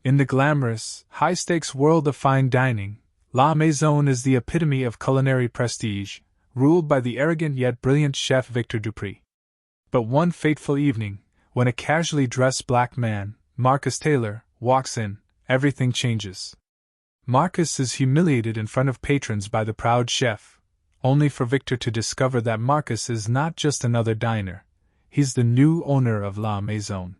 In the glamorous, high-stakes world of fine dining, La Maison is the epitome of culinary prestige, ruled by the arrogant yet brilliant chef Victor Dupre. But one fateful evening, when a casually dressed black man, Marcus Taylor, walks in, everything changes. Marcus is humiliated in front of patrons by the proud chef, only for Victor to discover that Marcus is not just another diner, he's the new owner of La Maison.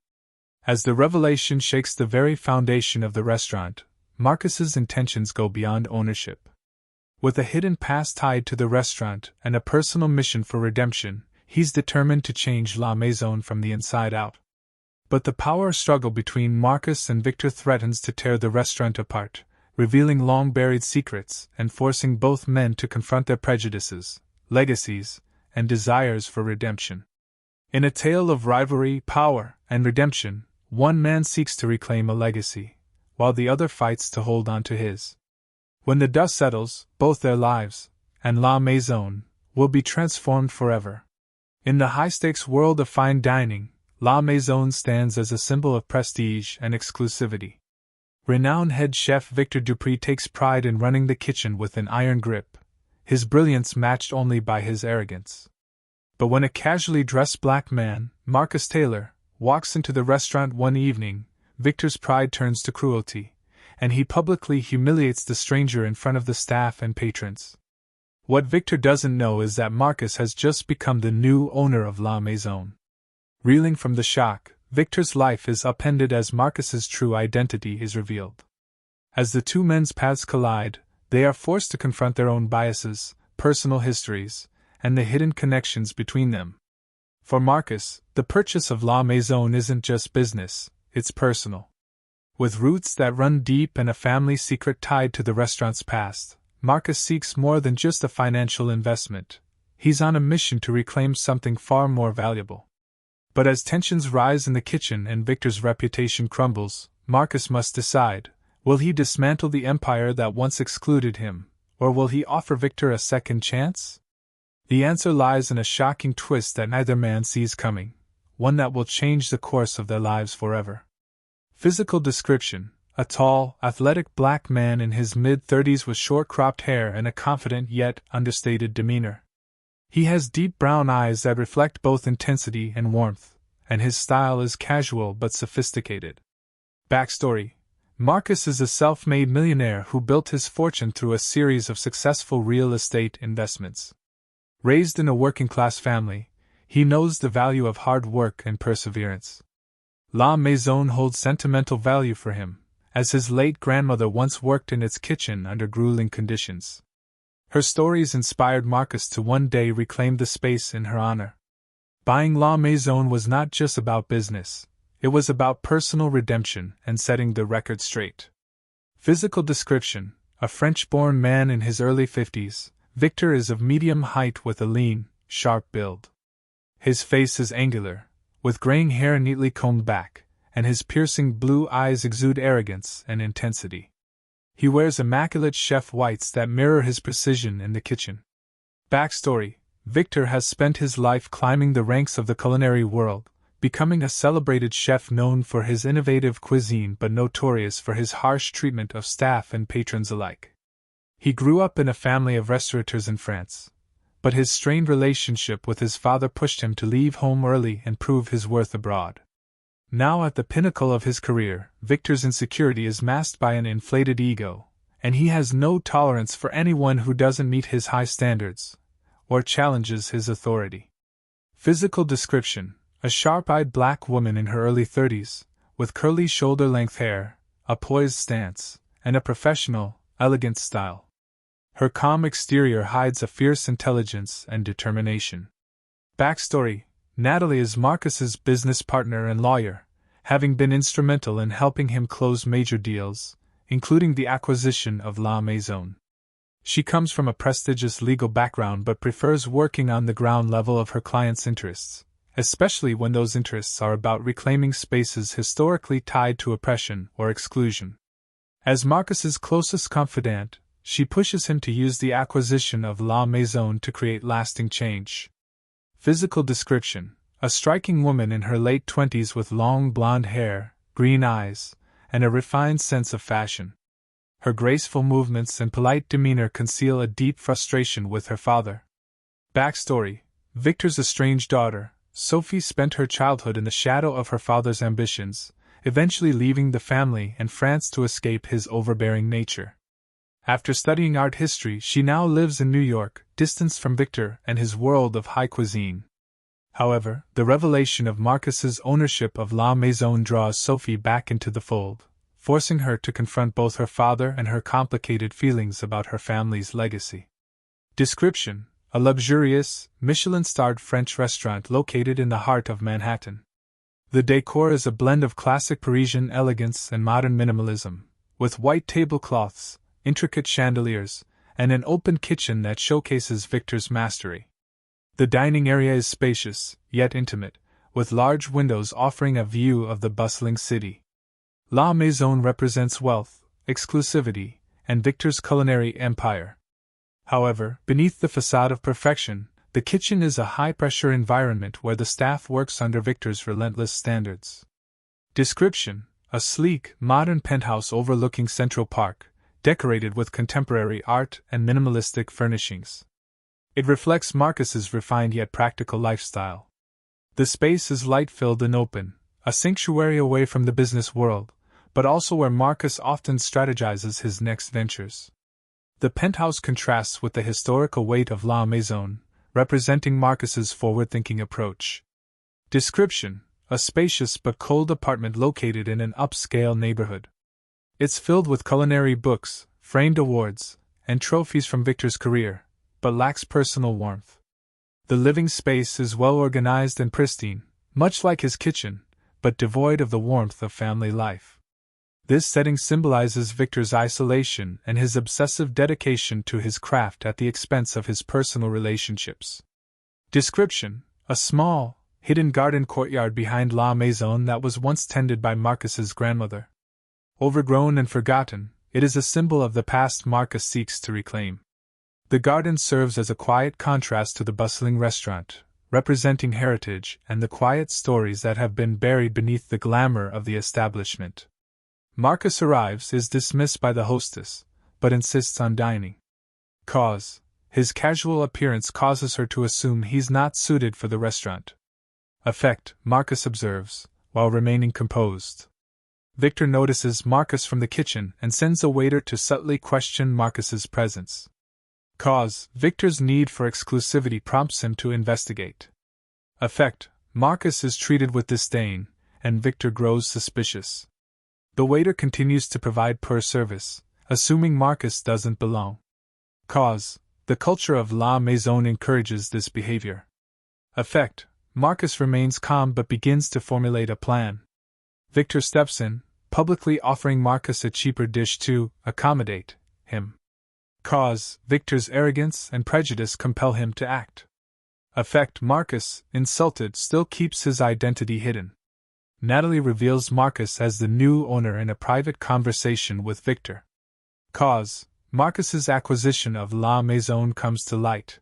As the revelation shakes the very foundation of the restaurant, Marcus's intentions go beyond ownership. With a hidden past tied to the restaurant and a personal mission for redemption, he's determined to change La Maison from the inside out. But the power struggle between Marcus and Victor threatens to tear the restaurant apart, revealing long-buried secrets and forcing both men to confront their prejudices, legacies, and desires for redemption. In a tale of rivalry, power, and redemption, one man seeks to reclaim a legacy, while the other fights to hold on to his. When the dust settles, both their lives, and La Maison, will be transformed forever. In the high-stakes world of fine dining, La Maison stands as a symbol of prestige and exclusivity. Renowned head chef Victor Dupre takes pride in running the kitchen with an iron grip, his brilliance matched only by his arrogance. But when a casually dressed black man, Marcus Taylor, walks into the restaurant one evening, Victor's pride turns to cruelty, and he publicly humiliates the stranger in front of the staff and patrons. What Victor doesn't know is that Marcus has just become the new owner of La Maison. Reeling from the shock, Victor's life is upended as Marcus's true identity is revealed. As the two men's paths collide, they are forced to confront their own biases, personal histories, and the hidden connections between them. For Marcus, the purchase of La Maison isn't just business, it's personal. With roots that run deep and a family secret tied to the restaurant's past, Marcus seeks more than just a financial investment. He's on a mission to reclaim something far more valuable. But as tensions rise in the kitchen and Victor's reputation crumbles, Marcus must decide, will he dismantle the empire that once excluded him, or will he offer Victor a second chance? The answer lies in a shocking twist that neither man sees coming, one that will change the course of their lives forever. Physical description: a tall, athletic black man in his mid-30s with short-cropped hair and a confident yet understated demeanor. He has deep brown eyes that reflect both intensity and warmth, and his style is casual but sophisticated. Backstory: Marcus is a self-made millionaire who built his fortune through a series of successful real estate investments. Raised in a working-class family, he knows the value of hard work and perseverance. La Maison holds sentimental value for him, as his late grandmother once worked in its kitchen under grueling conditions. Her stories inspired Marcus to one day reclaim the space in her honor. Buying La Maison was not just about business, it was about personal redemption and setting the record straight. Physical description: a French-born man in his early 50s, Victor is of medium height with a lean, sharp build. His face is angular, with graying hair neatly combed back, and his piercing blue eyes exude arrogance and intensity. He wears immaculate chef whites that mirror his precision in the kitchen. Backstory: Victor has spent his life climbing the ranks of the culinary world, becoming a celebrated chef known for his innovative cuisine but notorious for his harsh treatment of staff and patrons alike. He grew up in a family of restaurateurs in France, but his strained relationship with his father pushed him to leave home early and prove his worth abroad. Now at the pinnacle of his career, Victor's insecurity is masked by an inflated ego, and he has no tolerance for anyone who doesn't meet his high standards or challenges his authority. Physical description: a sharp-eyed black woman in her early 30s, with curly shoulder-length hair, a poised stance, and a professional, elegant style. Her calm exterior hides a fierce intelligence and determination. Backstory: Natalie is Marcus's business partner and lawyer, having been instrumental in helping him close major deals, including the acquisition of La Maison. She comes from a prestigious legal background but prefers working on the ground level of her clients' interests, especially when those interests are about reclaiming spaces historically tied to oppression or exclusion. As Marcus's closest confidant, she pushes him to use the acquisition of La Maison to create lasting change. Physical description: a striking woman in her late 20s with long blonde hair, green eyes, and a refined sense of fashion. Her graceful movements and polite demeanor conceal a deep frustration with her father. Backstory: Victor's estranged daughter, Sophie, spent her childhood in the shadow of her father's ambitions, eventually leaving the family and France to escape his overbearing nature. After studying art history, she now lives in New York, distanced from Victor and his world of high cuisine. However, the revelation of Marcus's ownership of La Maison draws Sophie back into the fold, forcing her to confront both her father and her complicated feelings about her family's legacy. Description: a luxurious, Michelin-starred French restaurant located in the heart of Manhattan. The decor is a blend of classic Parisian elegance and modern minimalism, with white tablecloths, intricate chandeliers, and an open kitchen that showcases Victor's mastery. The dining area is spacious, yet intimate, with large windows offering a view of the bustling city. La Maison represents wealth, exclusivity, and Victor's culinary empire. However, beneath the facade of perfection, the kitchen is a high-pressure environment where the staff works under Victor's relentless standards. Description: a sleek, modern penthouse overlooking Central Park, decorated with contemporary art and minimalistic furnishings. It reflects Marcus's refined yet practical lifestyle. The space is light-filled and open, a sanctuary away from the business world, but also where Marcus often strategizes his next ventures. The penthouse contrasts with the historical weight of La Maison, representing Marcus's forward-thinking approach. Description: a spacious but cold apartment located in an upscale neighborhood. It's filled with culinary books, framed awards, and trophies from Victor's career, but lacks personal warmth. The living space is well organized and pristine, much like his kitchen, but devoid of the warmth of family life. This setting symbolizes Victor's isolation and his obsessive dedication to his craft at the expense of his personal relationships. Description: a small, hidden garden courtyard behind La Maison that was once tended by Marcus's grandmother. Overgrown and forgotten, it is a symbol of the past Marcus seeks to reclaim. The garden serves as a quiet contrast to the bustling restaurant, representing heritage and the quiet stories that have been buried beneath the glamour of the establishment. Marcus arrives, is dismissed by the hostess, but insists on dining. Cause: his casual appearance causes her to assume he's not suited for the restaurant. Effect: Marcus observes, while remaining composed. Victor notices Marcus from the kitchen and sends a waiter to subtly question Marcus's presence. Cause: Victor's need for exclusivity prompts him to investigate. Effect: Marcus is treated with disdain, and Victor grows suspicious. The waiter continues to provide poor service, assuming Marcus doesn't belong. Cause: the culture of La Maison encourages this behavior. Effect: Marcus remains calm but begins to formulate a plan. Victor steps in, publicly offering Marcus a cheaper dish to accommodate him. Cause: Victor's arrogance and prejudice compel him to act. Effect: Marcus, insulted, still keeps his identity hidden. Natalie reveals Marcus as the new owner in a private conversation with Victor. Cause: Marcus's acquisition of La Maison comes to light.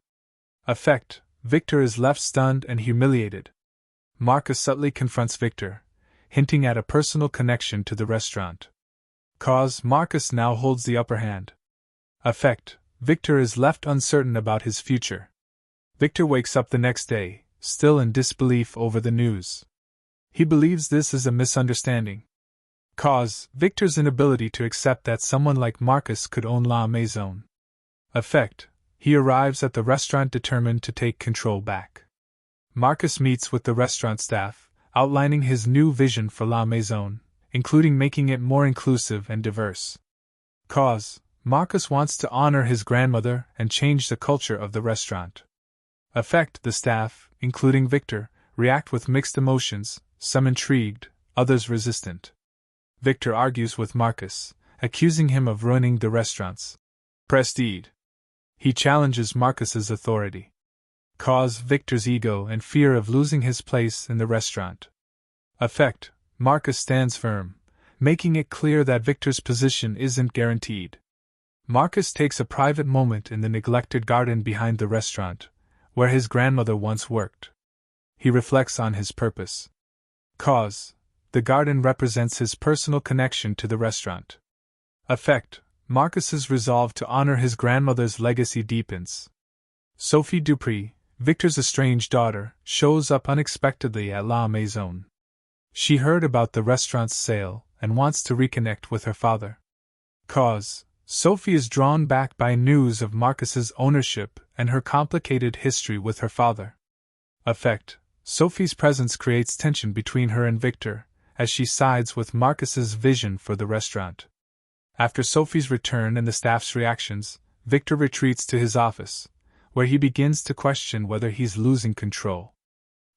Effect: Victor is left stunned and humiliated. Marcus subtly confronts Victor, hinting at a personal connection to the restaurant. Cause: Marcus now holds the upper hand. Effect: Victor is left uncertain about his future. Victor wakes up the next day, still in disbelief over the news. He believes this is a misunderstanding. Cause: Victor's inability to accept that someone like Marcus could own La Maison. Effect: he arrives at the restaurant determined to take control back. Marcus meets with the restaurant staff, outlining his new vision for La Maison, including making it more inclusive and diverse. Cause: Marcus wants to honor his grandmother and change the culture of the restaurant. Effect: the staff, including Victor, react with mixed emotions, some intrigued, others resistant. Victor argues with Marcus, accusing him of ruining the restaurant's prestige. He challenges Marcus's authority. Cause: Victor's ego and fear of losing his place in the restaurant. Effect: Marcus stands firm, making it clear that Victor's position isn't guaranteed. Marcus takes a private moment in the neglected garden behind the restaurant, where his grandmother once worked. He reflects on his purpose. Cause: the garden represents his personal connection to the restaurant. Effect: Marcus's resolve to honor his grandmother's legacy deepens. Sophie Dupree, Victor's estranged daughter, shows up unexpectedly at La Maison. She heard about the restaurant's sale and wants to reconnect with her father. Cause: Sophie is drawn back by news of Marcus's ownership and her complicated history with her father. Effect: Sophie's presence creates tension between her and Victor, as she sides with Marcus's vision for the restaurant. After Sophie's return and the staff's reactions, Victor retreats to his office, where he begins to question whether he's losing control.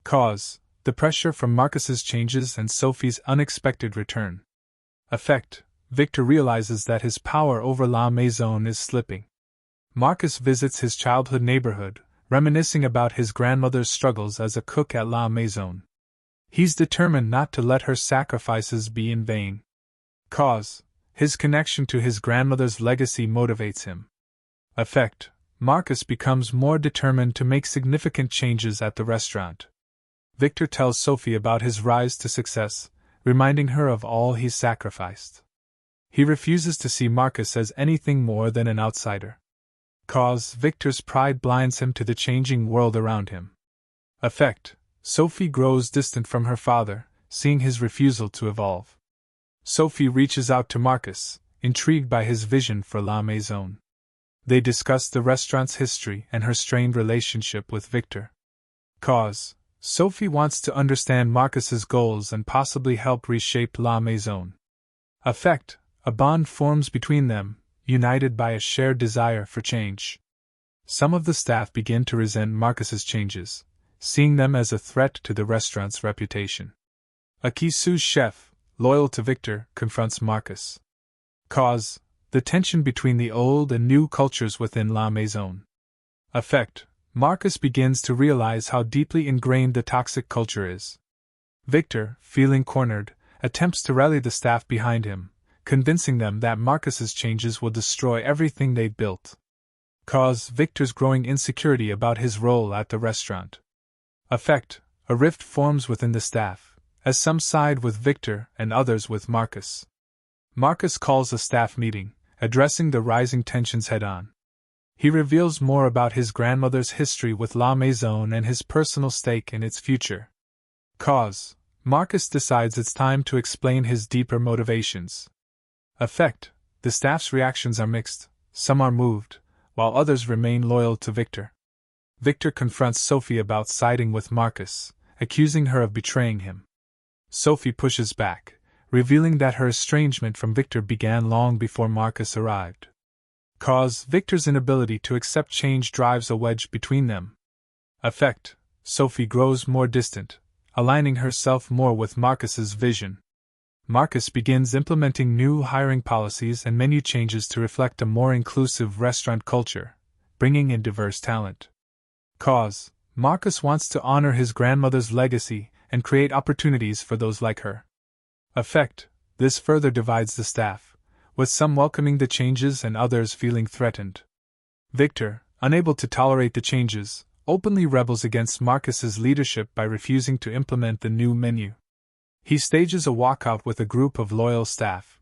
Cause: the pressure from Marcus's changes and Sophie's unexpected return. Effect: Victor realizes that his power over La Maison is slipping. Marcus visits his childhood neighborhood, reminiscing about his grandmother's struggles as a cook at La Maison. He's determined not to let her sacrifices be in vain. Cause: his connection to his grandmother's legacy motivates him. Effect: Marcus becomes more determined to make significant changes at the restaurant. Victor tells Sophie about his rise to success, reminding her of all he's sacrificed. He refuses to see Marcus as anything more than an outsider. Cause: Victor's pride blinds him to the changing world around him. Effect: Sophie grows distant from her father, seeing his refusal to evolve. Sophie reaches out to Marcus, intrigued by his vision for La Maison. They discuss the restaurant's history and her strained relationship with Victor. Cause: Sophie wants to understand Marcus's goals and possibly help reshape La Maison. Effect: a bond forms between them, united by a shared desire for change. Some of the staff begin to resent Marcus's changes, seeing them as a threat to the restaurant's reputation. A sous chef, loyal to Victor, confronts Marcus. Cause: the tension between the old and new cultures within La Maison. Effect: Marcus begins to realize how deeply ingrained the toxic culture is. Victor, feeling cornered, attempts to rally the staff behind him, convincing them that Marcus's changes will destroy everything they've built. Cause: Victor's growing insecurity about his role at the restaurant. Effect: a rift forms within the staff, as some side with Victor and others with Marcus. Marcus calls a staff meeting, addressing the rising tensions head-on. He reveals more about his grandmother's history with La Maison and his personal stake in its future. Cause: Marcus decides it's time to explain his deeper motivations. Effect: the staff's reactions are mixed, some are moved, while others remain loyal to Victor. Victor confronts Sophie about siding with Marcus, accusing her of betraying him. Sophie pushes back, revealing that her estrangement from Victor began long before Marcus arrived. Cause: Victor's inability to accept change drives a wedge between them. Effect: Sophie grows more distant, aligning herself more with Marcus's vision. Marcus begins implementing new hiring policies and menu changes to reflect a more inclusive restaurant culture, bringing in diverse talent. Cause: Marcus wants to honor his grandmother's legacy and create opportunities for those like her. Effect: this further divides the staff, with some welcoming the changes and others feeling threatened. Victor, unable to tolerate the changes, openly rebels against Marcus's leadership by refusing to implement the new menu. He stages a walkout with a group of loyal staff.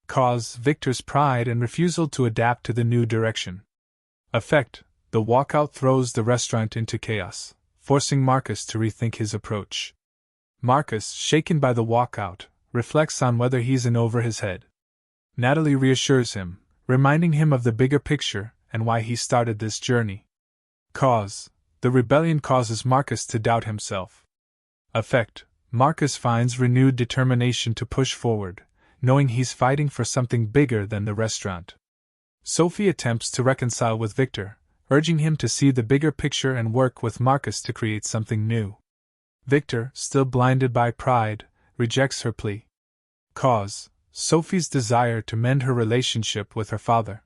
Cause: Victor's pride and refusal to adapt to the new direction. Effect: the walkout throws the restaurant into chaos, forcing Marcus to rethink his approach. Marcus, shaken by the walkout, reflects on whether he's in over his head. Natalie reassures him, reminding him of the bigger picture and why he started this journey. Cause: the rebellion causes Marcus to doubt himself. Effect: Marcus finds renewed determination to push forward, knowing he's fighting for something bigger than the restaurant. Sophie attempts to reconcile with Victor, urging him to see the bigger picture and work with Marcus to create something new. Victor, still blinded by pride, rejects her plea. Cause: Sophie's desire to mend her relationship with her father.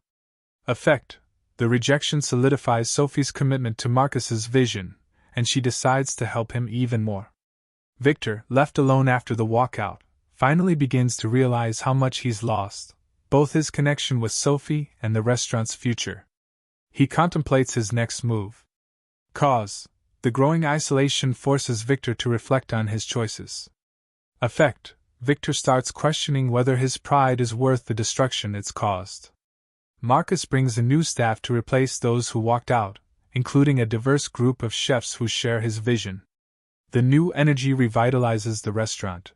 Effect: the rejection solidifies Sophie's commitment to Marcus's vision, and she decides to help him even more. Victor, left alone after the walkout, finally begins to realize how much he's lost, both his connection with Sophie and the restaurant's future. He contemplates his next move. Cause: the growing isolation forces Victor to reflect on his choices. Effect: Victor starts questioning whether his pride is worth the destruction it's caused. Marcus brings a new staff to replace those who walked out, including a diverse group of chefs who share his vision. The new energy revitalizes the restaurant.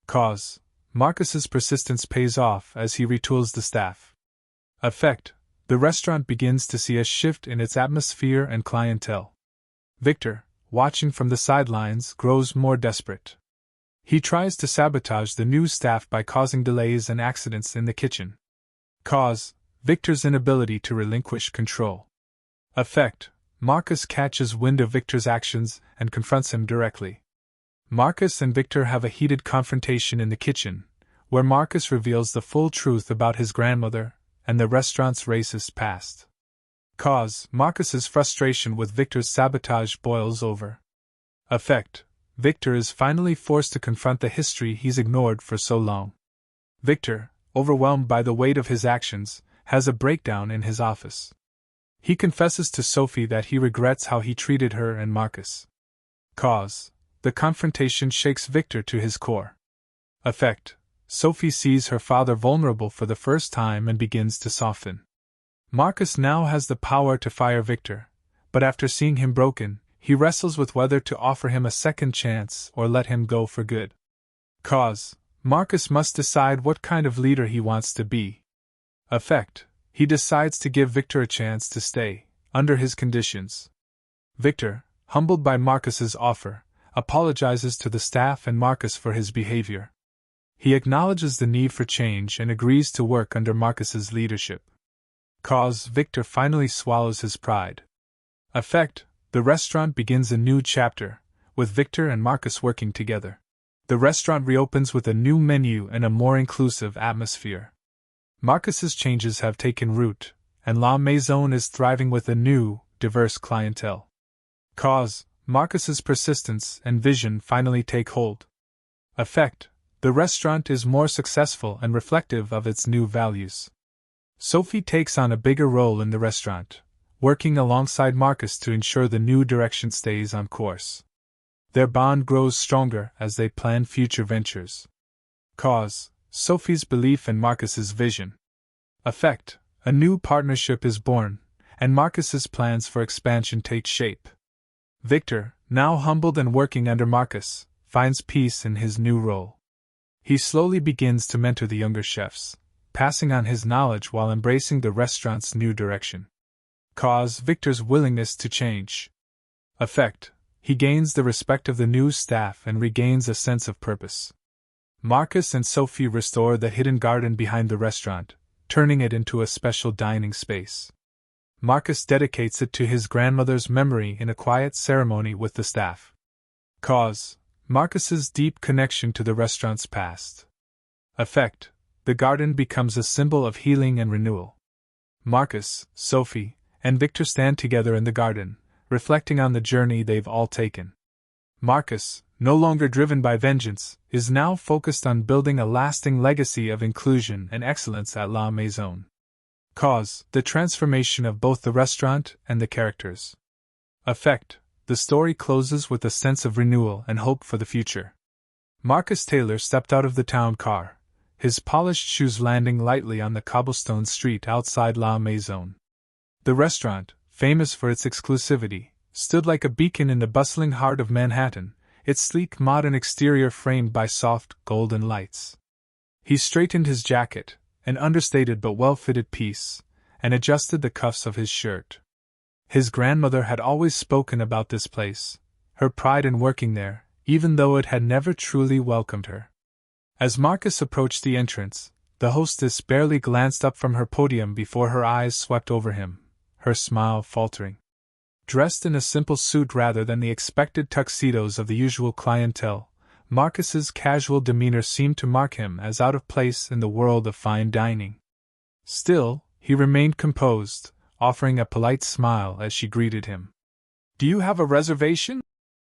Cause: Marcus's persistence pays off as he retools the staff. Effect: the restaurant begins to see a shift in its atmosphere and clientele. Victor, watching from the sidelines, grows more desperate. He tries to sabotage the new staff by causing delays and accidents in the kitchen. Cause: Victor's inability to relinquish control. Effect: Marcus catches wind of Victor's actions and confronts him directly. Marcus and Victor have a heated confrontation in the kitchen, where Marcus reveals the full truth about his grandmother and the restaurant's racist past. Cause: Marcus's frustration with Victor's sabotage boils over. Effect: Victor is finally forced to confront the history he's ignored for so long. Victor, overwhelmed by the weight of his actions, has a breakdown in his office. He confesses to Sophie that he regrets how he treated her and Marcus. Cause: the confrontation shakes Victor to his core. Effect: Sophie sees her father vulnerable for the first time and begins to soften. Marcus now has the power to fire Victor, but after seeing him broken, he wrestles with whether to offer him a second chance or let him go for good. Cause: Marcus must decide what kind of leader he wants to be. Effect: he decides to give Victor a chance to stay, under his conditions. Victor, humbled by Marcus's offer, apologizes to the staff and Marcus for his behavior. He acknowledges the need for change and agrees to work under Marcus's leadership. Cause: Victor finally swallows his pride. Effect: the restaurant begins a new chapter, with Victor and Marcus working together. The restaurant reopens with a new menu and a more inclusive atmosphere. Marcus's changes have taken root, and La Maison is thriving with a new, diverse clientele. Cause: Marcus's persistence and vision finally take hold. Effect: the restaurant is more successful and reflective of its new values. Sophie takes on a bigger role in the restaurant, working alongside Marcus to ensure the new direction stays on course. Their bond grows stronger as they plan future ventures. Cause: Sophie's belief in Marcus's vision. Effect: a new partnership is born, and Marcus's plans for expansion take shape. Victor, now humbled and working under Marcus, finds peace in his new role. He slowly begins to mentor the younger chefs, passing on his knowledge while embracing the restaurant's new direction. Cause: Victor's willingness to change. Effect: he gains the respect of the new staff and regains a sense of purpose. Marcus and Sophie restore the hidden garden behind the restaurant, turning it into a special dining space. Marcus dedicates it to his grandmother's memory in a quiet ceremony with the staff. Cause: Marcus's deep connection to the restaurant's past. Effect: the garden becomes a symbol of healing and renewal. Marcus, Sophie, and Victor stand together in the garden, reflecting on the journey they've all taken. Marcus, no longer driven by vengeance, is now focused on building a lasting legacy of inclusion and excellence at La Maison. Cause: the transformation of both the restaurant and the characters. Effect: the story closes with a sense of renewal and hope for the future. Marcus Taylor stepped out of the town car, his polished shoes landing lightly on the cobblestone street outside La Maison. The restaurant, famous for its exclusivity, stood like a beacon in the bustling heart of Manhattan, its sleek modern exterior framed by soft, golden lights. He straightened his jacket, an understated but well-fitted piece, and adjusted the cuffs of his shirt. His grandmother had always spoken about this place, her pride in working there, even though it had never truly welcomed her. As Marcus approached the entrance, the hostess barely glanced up from her podium before her eyes swept over him, her smile faltering. Dressed in a simple suit rather than the expected tuxedos of the usual clientele, Marcus's casual demeanor seemed to mark him as out of place in the world of fine dining. Still, he remained composed, offering a polite smile as she greeted him. "Do you have a reservation?"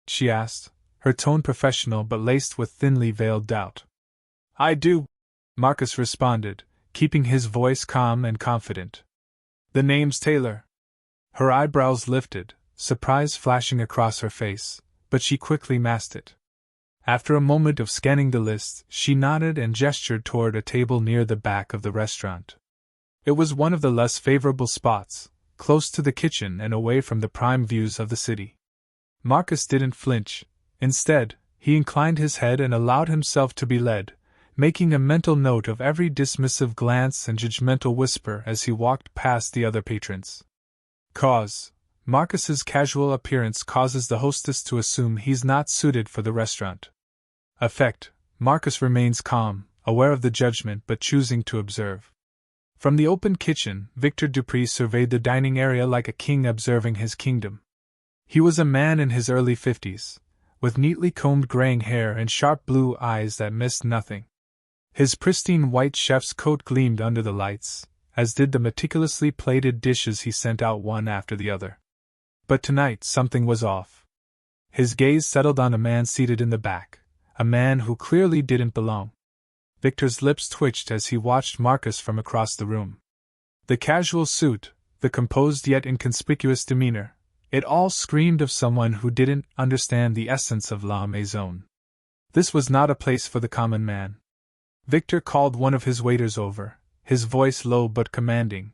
she asked, her tone professional but laced with thinly veiled doubt. "I do," Marcus responded, keeping his voice calm and confident. "The name's Taylor." Her eyebrows lifted, surprise flashing across her face, but she quickly masked it. After a moment of scanning the list, she nodded and gestured toward a table near the back of the restaurant. It was one of the less favorable spots, close to the kitchen and away from the prime views of the city. Marcus didn't flinch. Instead, he inclined his head and allowed himself to be led, making a mental note of every dismissive glance and judgmental whisper as he walked past the other patrons. Marcus's casual appearance causes the hostess to assume he's not suited for the restaurant. Effect, Marcus remains calm, aware of the judgment but choosing to observe. From the open kitchen, Victor Dupree surveyed the dining area like a king observing his kingdom. He was a man in his early 50s, with neatly combed graying hair and sharp blue eyes that missed nothing. His pristine white chef's coat gleamed under the lights, as did the meticulously plated dishes he sent out one after the other. But tonight something was off. His gaze settled on a man seated in the back, a man who clearly didn't belong. Victor's lips twitched as he watched Marcus from across the room. The casual suit, the composed yet inconspicuous demeanor, it all screamed of someone who didn't understand the essence of la maison. This was not a place for the common man. Victor called one of his waiters over, his voice low but commanding.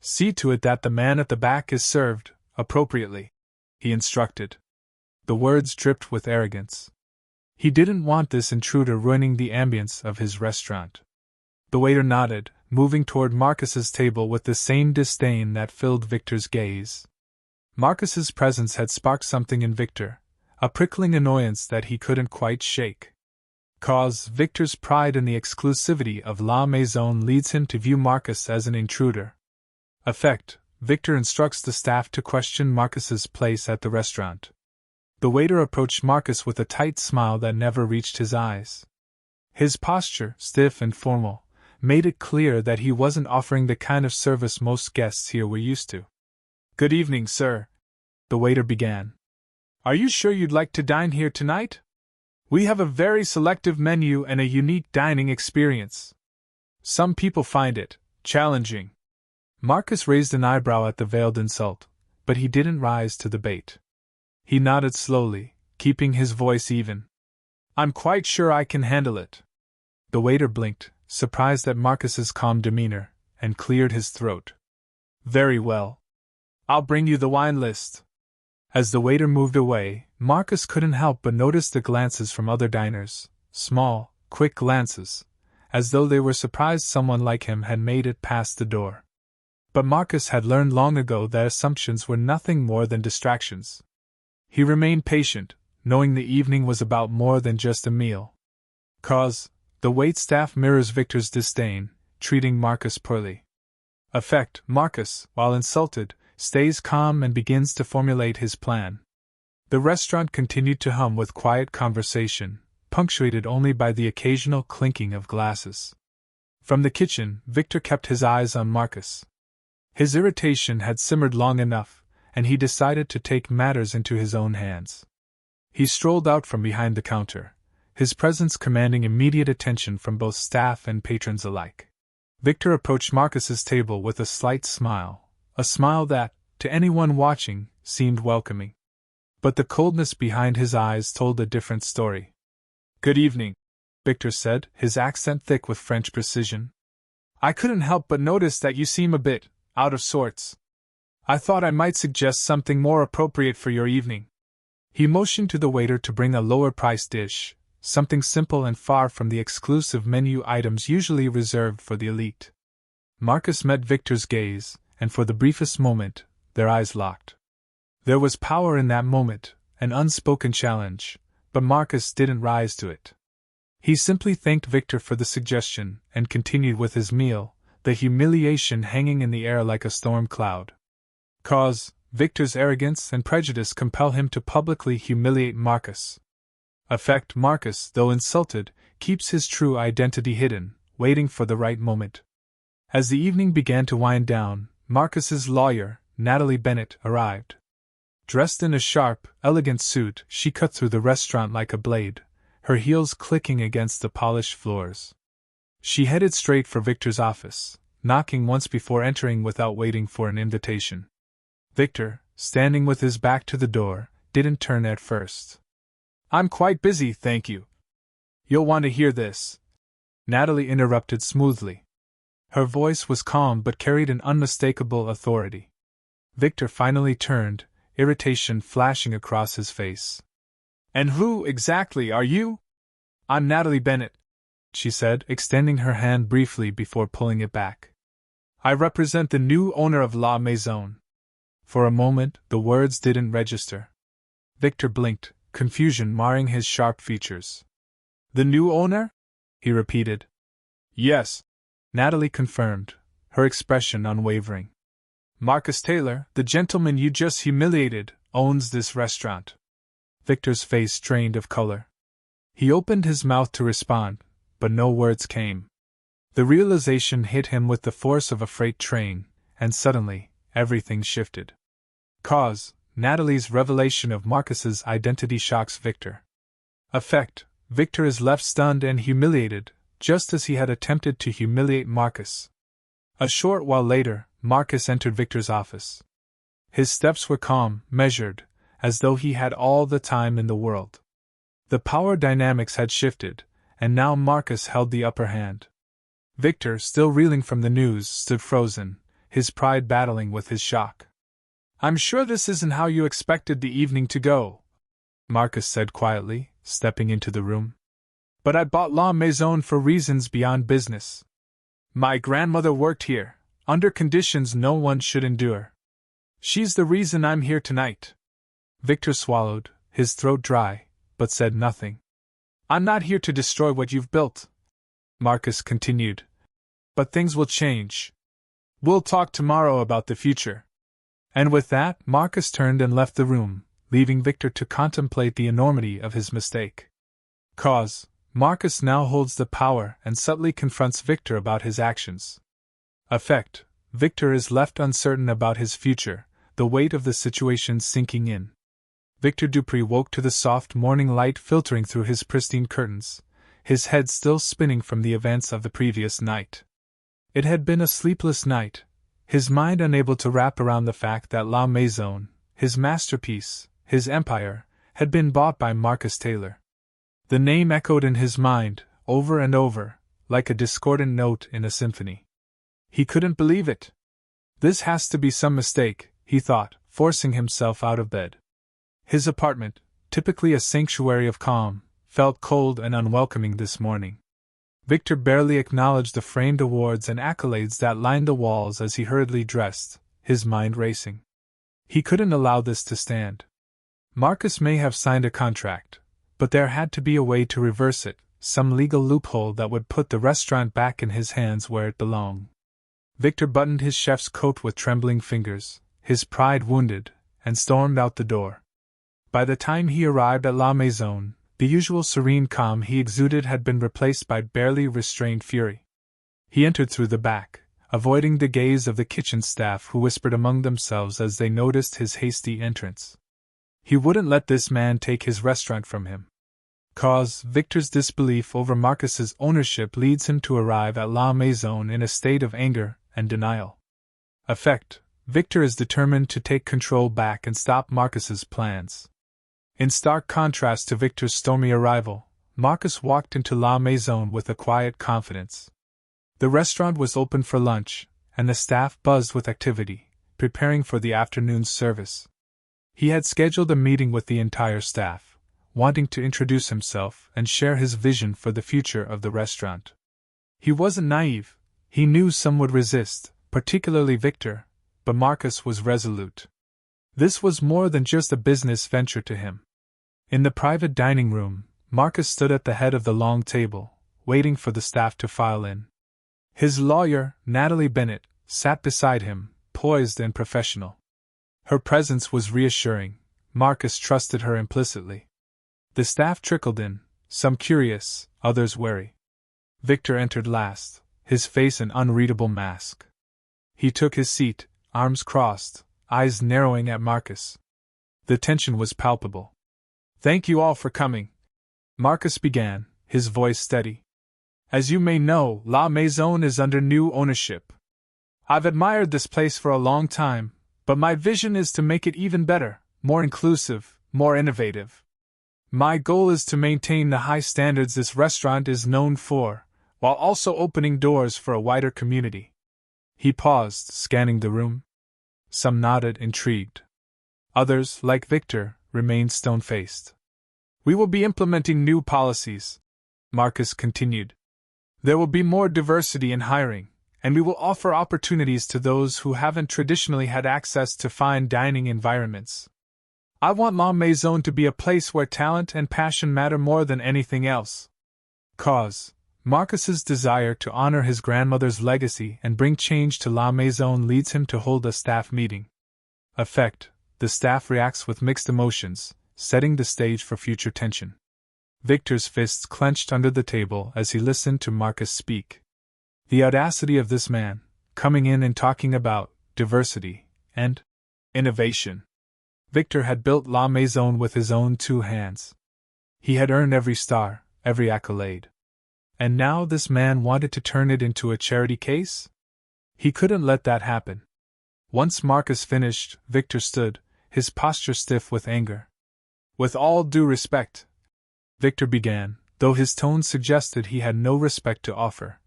"See to it that the man at the back is served appropriately," he instructed. The words dripped with arrogance. He didn't want this intruder ruining the ambience of his restaurant. The waiter nodded, moving toward Marcus's table with the same disdain that filled Victor's gaze. Marcus's presence had sparked something in Victor, a prickling annoyance that he couldn't quite shake. Victor's pride in the exclusivity of La Maison leads him to view Marcus as an intruder. Effect, Victor instructs the staff to question Marcus's place at the restaurant. The waiter approached Marcus with a tight smile that never reached his eyes. His posture, stiff and formal, made it clear that he wasn't offering the kind of service most guests here were used to. "Good evening, sir," the waiter began. "Are you sure you'd like to dine here tonight? We have a very selective menu and a unique dining experience. Some people find it challenging." Marcus raised an eyebrow at the veiled insult, but he didn't rise to the bait. He nodded slowly, keeping his voice even. "I'm quite sure I can handle it." The waiter blinked, surprised at Marcus's calm demeanor, and cleared his throat. "Very well. I'll bring you the wine list." As the waiter moved away, Marcus couldn't help but notice the glances from other diners, small, quick glances, as though they were surprised someone like him had made it past the door. But Marcus had learned long ago that assumptions were nothing more than distractions. He remained patient, knowing the evening was about more than just a meal. The waitstaff mirrors Victor's disdain, treating Marcus poorly. Effect, Marcus, while insulted, stays calm and begins to formulate his plan. The restaurant continued to hum with quiet conversation, punctuated only by the occasional clinking of glasses. From the kitchen, Victor kept his eyes on Marcus. His irritation had simmered long enough, and he decided to take matters into his own hands. He strolled out from behind the counter, his presence commanding immediate attention from both staff and patrons alike. Victor approached Marcus's table with a slight smile, a smile that, to anyone watching, seemed welcoming. But the coldness behind his eyes told a different story. "Good evening," Victor said, his accent thick with French precision. "I couldn't help but notice that you seem a bit out of sorts. I thought I might suggest something more appropriate for your evening." He motioned to the waiter to bring a lower-priced dish, something simple and far from the exclusive menu items usually reserved for the elite. Marcus met Victor's gaze, and for the briefest moment, their eyes locked. There was power in that moment, an unspoken challenge, but Marcus didn't rise to it. He simply thanked Victor for the suggestion and continued with his meal, the humiliation hanging in the air like a storm cloud. Victor's arrogance and prejudice compel him to publicly humiliate Marcus. Effect, Marcus, though insulted, keeps his true identity hidden, waiting for the right moment. As the evening began to wind down, Marcus's lawyer, Natalie Bennett, arrived. Dressed in a sharp, elegant suit, she cut through the restaurant like a blade, her heels clicking against the polished floors. She headed straight for Victor's office, knocking once before entering without waiting for an invitation. Victor, standing with his back to the door, didn't turn at first. I'm quite busy, thank you. You'll want to hear this, Natalie interrupted smoothly. Her voice was calm but carried an unmistakable authority. Victor finally turned, irritation flashing across his face. And who, exactly, are you? I'm Natalie Bennett, she said, extending her hand briefly before pulling it back. I represent the new owner of La Maison. For a moment, the words didn't register. Victor blinked, confusion marring his sharp features. The new owner? He repeated. Yes, Natalie confirmed, her expression unwavering. Marcus Taylor, the gentleman you just humiliated, owns this restaurant. Victor's face drained of color. He opened his mouth to respond, but no words came. The realization hit him with the force of a freight train, and suddenly, everything shifted. Cause, Natalie's revelation of Marcus's identity shocks Victor. Effect, Victor is left stunned and humiliated, just as he had attempted to humiliate Marcus. A short while later, Marcus entered Victor's office. His steps were calm, measured, as though he had all the time in the world. The power dynamics had shifted, and now Marcus held the upper hand. Victor, still reeling from the news, stood frozen, his pride battling with his shock. I'm sure this isn't how you expected the evening to go, Marcus said quietly, stepping into the room. But I bought La Maison for reasons beyond business. My grandmother worked here, under conditions no one should endure. She's the reason I'm here tonight. Victor swallowed, his throat dry, but said nothing. I'm not here to destroy what you've built, Marcus continued. But things will change. We'll talk tomorrow about the future. And with that, Marcus turned and left the room, leaving Victor to contemplate the enormity of his mistake. Cause, Marcus now holds the power and subtly confronts Victor about his actions. Effect, Victor is left uncertain about his future, the weight of the situation sinking in. Victor Dupree woke to the soft morning light filtering through his pristine curtains, his head still spinning from the events of the previous night. It had been a sleepless night, his mind unable to wrap around the fact that La Maison, his masterpiece, his empire, had been bought by Marcus Taylor. The name echoed in his mind, over and over, like a discordant note in a symphony. He couldn't believe it. This has to be some mistake, he thought, forcing himself out of bed. His apartment, typically a sanctuary of calm, felt cold and unwelcoming this morning. Victor barely acknowledged the framed awards and accolades that lined the walls as he hurriedly dressed, his mind racing. He couldn't allow this to stand. Marcus may have signed a contract, but there had to be a way to reverse it, some legal loophole that would put the restaurant back in his hands where it belonged. Victor buttoned his chef's coat with trembling fingers, his pride wounded, and stormed out the door. By the time he arrived at La Maison, the usual serene calm he exuded had been replaced by barely restrained fury. He entered through the back, avoiding the gaze of the kitchen staff who whispered among themselves as they noticed his hasty entrance. He wouldn't let this man take his restaurant from him. Cause, Victor's disbelief over Marcus's ownership leads him to arrive at La Maison in a state of anger and denial. Effect, Victor is determined to take control back and stop Marcus's plans. In stark contrast to Victor's stormy arrival, Marcus walked into La Maison with a quiet confidence. The restaurant was open for lunch, and the staff buzzed with activity, preparing for the afternoon's service. He had scheduled a meeting with the entire staff, wanting to introduce himself and share his vision for the future of the restaurant. He wasn't naive, he knew some would resist, particularly Victor, but Marcus was resolute. This was more than just a business venture to him. In the private dining room, Marcus stood at the head of the long table, waiting for the staff to file in. His lawyer, Natalie Bennett, sat beside him, poised and professional. Her presence was reassuring. Marcus trusted her implicitly. The staff trickled in, some curious, others wary. Victor entered last, his face an unreadable mask. He took his seat, arms crossed, eyes narrowing at Marcus. The tension was palpable. Thank you all for coming, Marcus began, his voice steady. As you may know, La Maison is under new ownership. I've admired this place for a long time, but my vision is to make it even better, more inclusive, more innovative. My goal is to maintain the high standards this restaurant is known for, while also opening doors for a wider community. He paused, scanning the room. Some nodded, intrigued. Others, like Victor, remained stone-faced. We will be implementing new policies, Marcus continued. There will be more diversity in hiring, and we will offer opportunities to those who haven't traditionally had access to fine dining environments. I want La Maison to be a place where talent and passion matter more than anything else. Cause Marcus's desire to honor his grandmother's legacy and bring change to La Maison leads him to hold a staff meeting. Effect: the staff reacts with mixed emotions, setting the stage for future tension. Victor's fists clenched under the table as he listened to Marcus speak. The audacity of this man, coming in and talking about diversity and innovation. Victor had built La Maison with his own 2 hands. He had earned every star, every accolade. And now this man wanted to turn it into a charity case? He couldn't let that happen. Once Marcus finished, Victor stood, his posture stiff with anger. With all due respect, Victor began, though his tone suggested he had no respect to offer.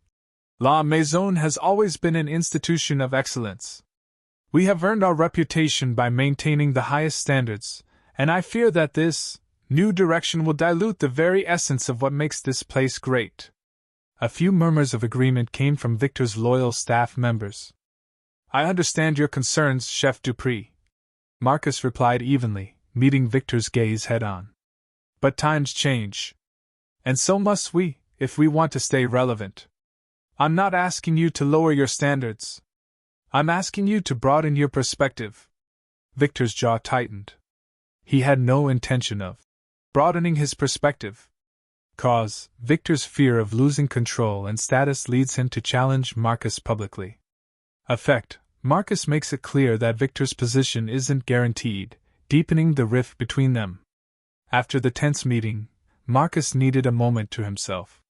La Maison has always been an institution of excellence. We have earned our reputation by maintaining the highest standards, and I fear that this new direction will dilute the very essence of what makes this place great. A few murmurs of agreement came from Victor's loyal staff members. I understand your concerns, Chef Dupree, Marcus replied evenly, meeting Victor's gaze head-on. But times change. And so must we, if we want to stay relevant. I'm not asking you to lower your standards. I'm asking you to broaden your perspective. Victor's jaw tightened. He had no intention of broadening his perspective. Cause Victor's fear of losing control and status leads him to challenge Marcus publicly. Effect: Marcus makes it clear that Victor's position isn't guaranteed, deepening the rift between them. After the tense meeting, Marcus needed a moment to himself.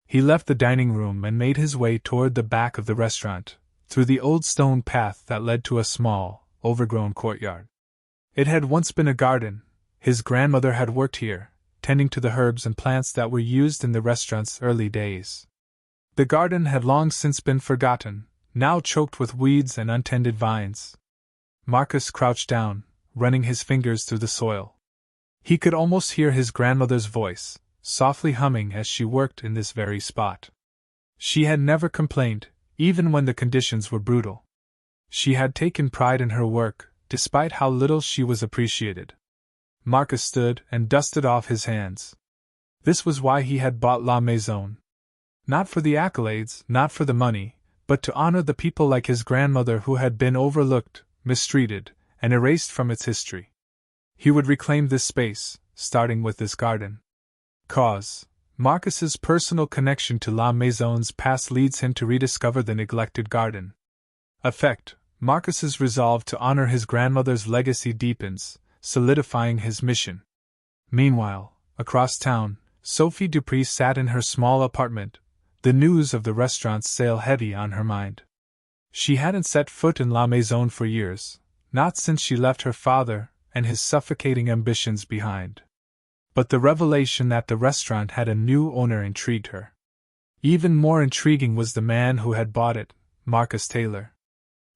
He left the dining room and made his way toward the back of the restaurant, through the old stone path that led to a small, overgrown courtyard. It had once been a garden. His grandmother had worked here, tending to the herbs and plants that were used in the restaurant's early days. The garden had long since been forgotten, now choked with weeds and untended vines. Marcus crouched down, running his fingers through the soil. He could almost hear his grandmother's voice, softly humming as she worked in this very spot. She had never complained, even when the conditions were brutal. She had taken pride in her work, despite how little she was appreciated. Marcus stood and dusted off his hands. This was why he had bought La Maison. Not for the accolades, not for the money, but to honor the people like his grandmother who had been overlooked, mistreated, and erased from its history. He would reclaim this space, starting with this garden. Cause Marcus's personal connection to La Maison's past leads him to rediscover the neglected garden. Effect: Marcus's resolve to honor his grandmother's legacy deepens, solidifying his mission. Meanwhile, across town, Sophie Dupree sat in her small apartment, the news of the restaurant's sale heavy on her mind. She hadn't set foot in La Maison for years, not since she left her father and his suffocating ambitions behind. But the revelation that the restaurant had a new owner intrigued her. Even more intriguing was the man who had bought it, Marcus Taylor.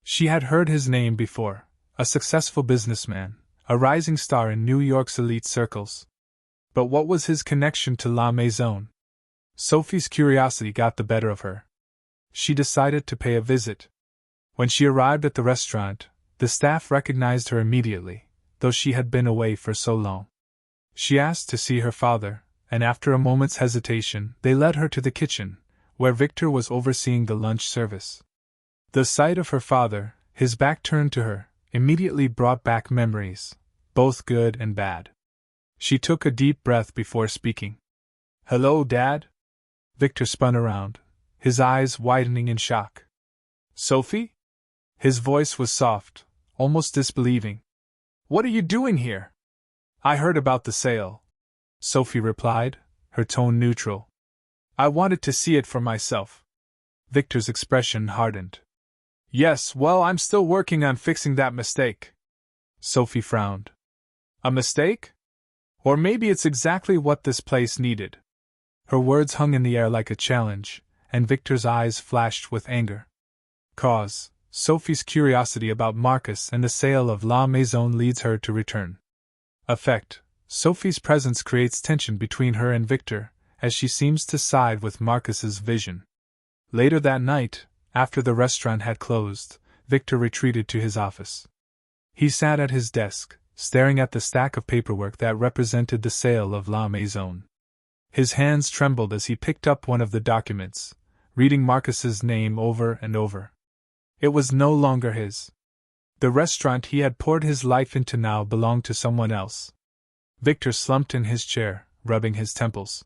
She had heard his name before, a successful businessman, a rising star in New York's elite circles. But what was his connection to La Maison? Sophie's curiosity got the better of her. She decided to pay a visit. When she arrived at the restaurant, the staff recognized her immediately, though she had been away for so long. She asked to see her father, and after a moment's hesitation, they led her to the kitchen, where Victor was overseeing the lunch service. The sight of her father, his back turned to her, immediately brought back memories, both good and bad. She took a deep breath before speaking. "Hello, Dad?" Victor spun around, his eyes widening in shock. "Sophie?" His voice was soft, almost disbelieving. "What are you doing here?" "I heard about the sale," Sophie replied, her tone neutral. "I wanted to see it for myself." Victor's expression hardened. "Yes, well, I'm still working on fixing that mistake." Sophie frowned. "A mistake? Or maybe it's exactly what this place needed. Her words hung in the air like a challenge, and Victor's eyes flashed with anger. Cause, Sophie's curiosity about Marcus and the sale of La Maison leads her to return. Effect, Sophie's presence creates tension between her and Victor, as she seems to side with Marcus's vision. Later that night, after the restaurant had closed, Victor retreated to his office. He sat at his desk, staring at the stack of paperwork that represented the sale of La Maison. His hands trembled as he picked up one of the documents, reading Marcus's name over and over. It was no longer his. The restaurant he had poured his life into now belonged to someone else. Victor slumped in his chair, rubbing his temples.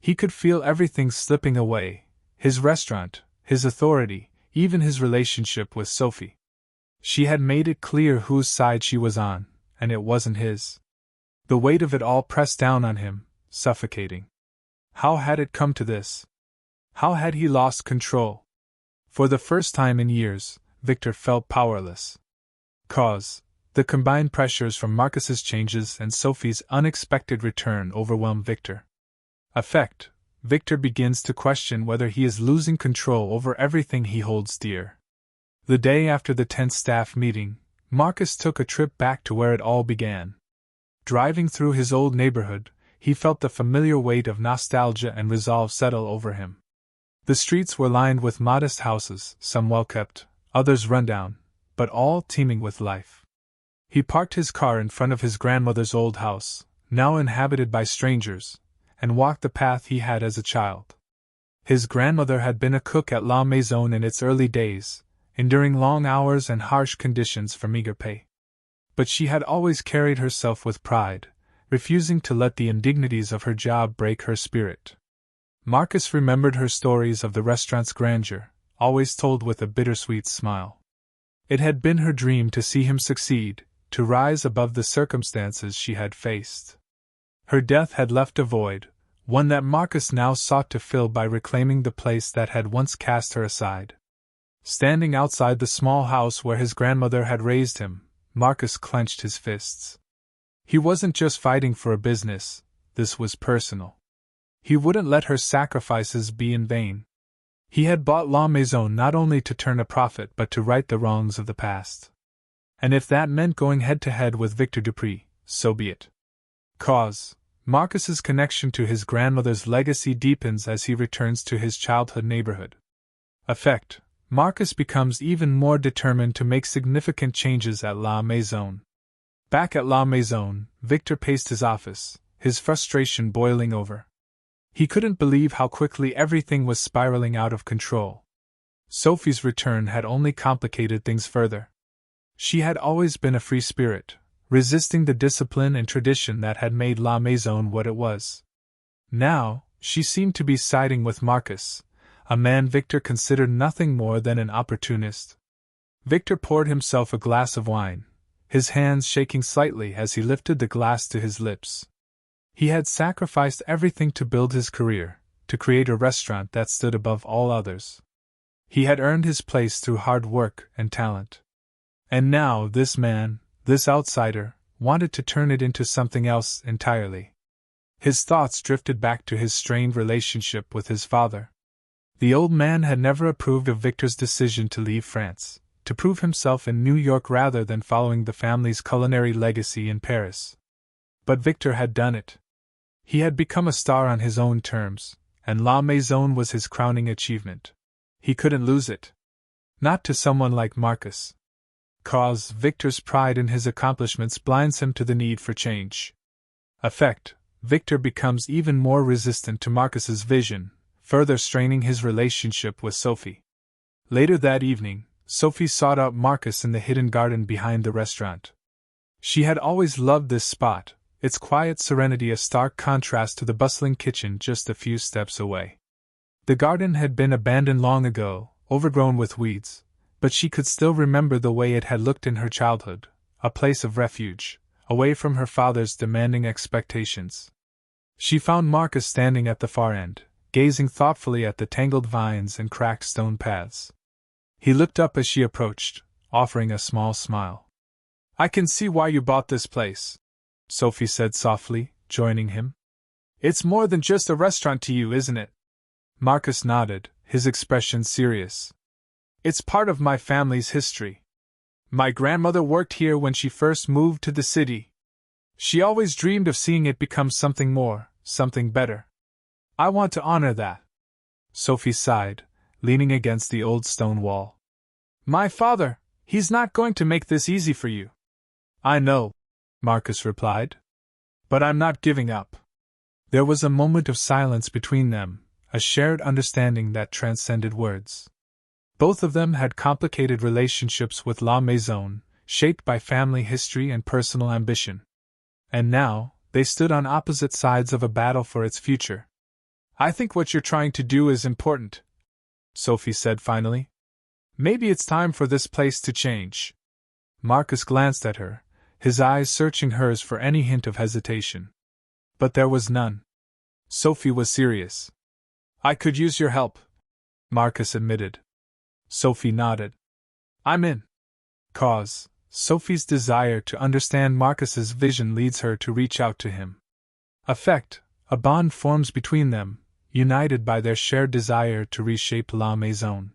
He could feel everything slipping away: his restaurant, his authority, even his relationship with Sophie. She had made it clear whose side she was on, and it wasn't his. The weight of it all pressed down on him, suffocating. How had it come to this? How had he lost control? For the first time in years, Victor felt powerless. Cause, the combined pressures from Marcus's changes and Sophie's unexpected return overwhelm Victor. Effect, Victor begins to question whether he is losing control over everything he holds dear. The day after the tense staff meeting, Marcus took a trip back to where it all began. Driving through his old neighborhood, he felt the familiar weight of nostalgia and resolve settle over him. The streets were lined with modest houses, some well-kept, others run-down, but all teeming with life. He parked his car in front of his grandmother's old house, now inhabited by strangers, and walked the path he had as a child. His grandmother had been a cook at La Maison in its early days, enduring long hours and harsh conditions for meager pay. But she had always carried herself with pride, refusing to let the indignities of her job break her spirit. Marcus remembered her stories of the restaurant's grandeur, always told with a bittersweet smile. It had been her dream to see him succeed, to rise above the circumstances she had faced. Her death had left a void, one that Marcus now sought to fill by reclaiming the place that had once cast her aside. Standing outside the small house where his grandmother had raised him, Marcus clenched his fists. He wasn't just fighting for a business, this was personal. He wouldn't let her sacrifices be in vain. He had bought La Maison not only to turn a profit but to right the wrongs of the past. And if that meant going head-to-head with Victor Dupree, so be it. Cause, Marcus's connection to his grandmother's legacy deepens as he returns to his childhood neighborhood. Effect, Marcus becomes even more determined to make significant changes at La Maison. Back at La Maison, Victor paced his office, his frustration boiling over. He couldn't believe how quickly everything was spiraling out of control. Sophie's return had only complicated things further. She had always been a free spirit, resisting the discipline and tradition that had made La Maison what it was. Now, she seemed to be siding with Marcus, a man Victor considered nothing more than an opportunist. Victor poured himself a glass of wine, his hands shaking slightly as he lifted the glass to his lips. He had sacrificed everything to build his career, to create a restaurant that stood above all others. He had earned his place through hard work and talent. And now this man, this outsider, wanted to turn it into something else entirely. His thoughts drifted back to his strained relationship with his father. The old man had never approved of Victor's decision to leave France, to prove himself in New York rather than following the family's culinary legacy in Paris. But Victor had done it. He had become a star on his own terms, and La Maison was his crowning achievement. He couldn't lose it. Not to someone like Marcus. Cause, Victor's pride in his accomplishments blinds him to the need for change. Effect, Victor becomes even more resistant to Marcus's vision, further straining his relationship with Sophie. Later that evening, Sophie sought out Marcus in the hidden garden behind the restaurant. She had always loved this spot, its quiet serenity a stark contrast to the bustling kitchen just a few steps away. The garden had been abandoned long ago, overgrown with weeds, but she could still remember the way it had looked in her childhood, a place of refuge, away from her father's demanding expectations. She found Marcus standing at the far end, gazing thoughtfully at the tangled vines and cracked stone paths. He looked up as she approached, offering a small smile. "I can see why you bought this place," Sophie said softly, joining him. It's more than just a restaurant to you, isn't it? Marcus nodded, his expression serious. It's part of my family's history. My grandmother worked here when she first moved to the city. She always dreamed of seeing it become something more, something better. I want to honor that. Sophie sighed, leaning against the old stone wall. My father, he's not going to make this easy for you. I know, Marcus replied. But I'm not giving up. There was a moment of silence between them, a shared understanding that transcended words. Both of them had complicated relationships with La Maison, shaped by family history and personal ambition. And now, they stood on opposite sides of a battle for its future. I think what you're trying to do is important, Sophie said finally. Maybe it's time for this place to change. Marcus glanced at her, his eyes searching hers for any hint of hesitation. But there was none. Sophie was serious. I could use your help, Marcus admitted. Sophie nodded. I'm in. Cause Sophie's desire to understand Marcus's vision leads her to reach out to him. Affect, a bond forms between them, united by their shared desire to reshape La Maison.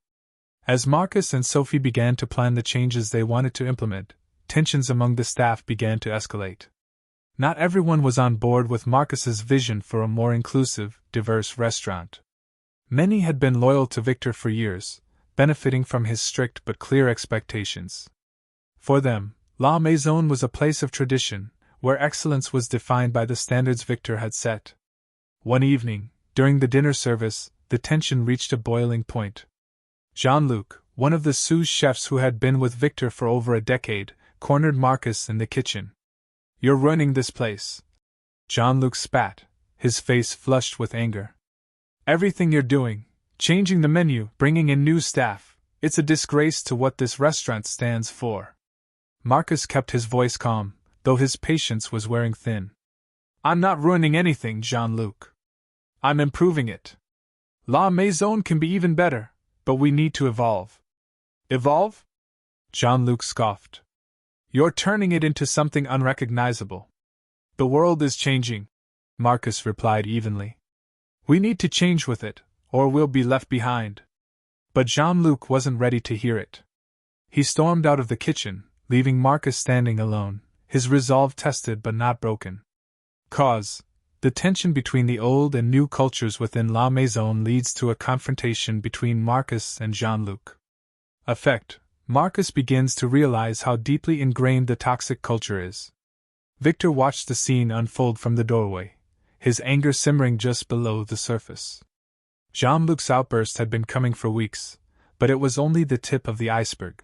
As Marcus and Sophie began to plan the changes they wanted to implement, tensions among the staff began to escalate. Not everyone was on board with Marcus's vision for a more inclusive, diverse restaurant. Many had been loyal to Victor for years, benefiting from his strict but clear expectations. For them, La Maison was a place of tradition, where excellence was defined by the standards Victor had set. One evening, during the dinner service, the tension reached a boiling point. Jean-Luc, one of the sous chefs who had been with Victor for over a decade, cornered Marcus in the kitchen. You're ruining this place. Jean-Luc spat, his face flushed with anger. Everything you're doing, changing the menu, bringing in new staff, it's a disgrace to what this restaurant stands for. Marcus kept his voice calm, though his patience was wearing thin. I'm not ruining anything, Jean-Luc. I'm improving it. La Maison can be even better, but we need to evolve. Evolve? Jean-Luc scoffed. You're turning it into something unrecognizable. The world is changing, Marcus replied evenly. We need to change with it, or we'll be left behind. But Jean-Luc wasn't ready to hear it. He stormed out of the kitchen, leaving Marcus standing alone, his resolve tested but not broken. Cause the tension between the old and new cultures within La Maison leads to a confrontation between Marcus and Jean-Luc. Effect: Marcus begins to realize how deeply ingrained the toxic culture is. Victor watched the scene unfold from the doorway, his anger simmering just below the surface. Jean-Luc's outburst had been coming for weeks, but it was only the tip of the iceberg.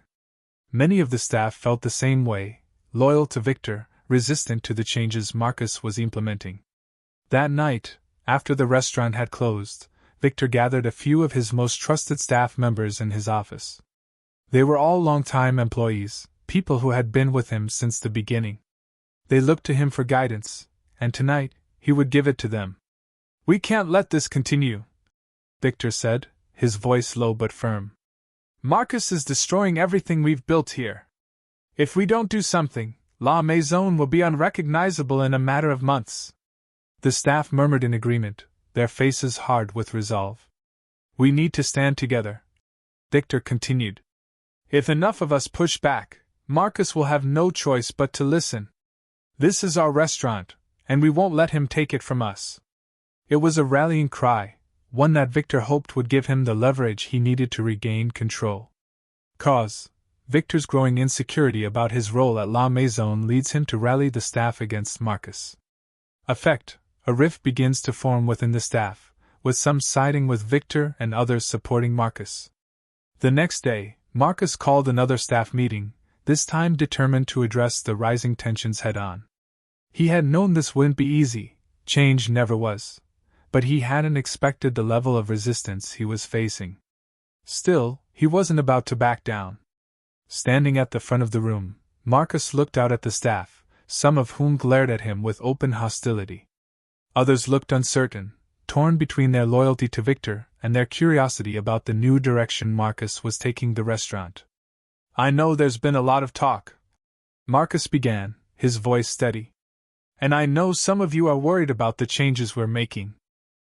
Many of the staff felt the same way, loyal to Victor, resistant to the changes Marcus was implementing. That night, after the restaurant had closed, Victor gathered a few of his most trusted staff members in his office. They were all long-time employees, people who had been with him since the beginning. They looked to him for guidance, and tonight, he would give it to them. We can't let this continue, Victor said, his voice low but firm. Marcus is destroying everything we've built here. If we don't do something, La Maison will be unrecognizable in a matter of months. The staff murmured in agreement, their faces hard with resolve. We need to stand together, Victor continued. If enough of us push back, Marcus will have no choice but to listen. This is our restaurant, and we won't let him take it from us. It was a rallying cry, one that Victor hoped would give him the leverage he needed to regain control. Cause Victor's growing insecurity about his role at La Maison leads him to rally the staff against Marcus. Effect: a rift begins to form within the staff, with some siding with Victor and others supporting Marcus. The next day, Marcus called another staff meeting, this time determined to address the rising tensions head-on. He had known this wouldn't be easy, change never was, but he hadn't expected the level of resistance he was facing. Still, he wasn't about to back down. Standing at the front of the room, Marcus looked out at the staff, some of whom glared at him with open hostility. Others looked uncertain, torn between their loyalty to Victor and their curiosity about the new direction Marcus was taking the restaurant. I know there's been a lot of talk, Marcus began, his voice steady. And I know some of you are worried about the changes we're making.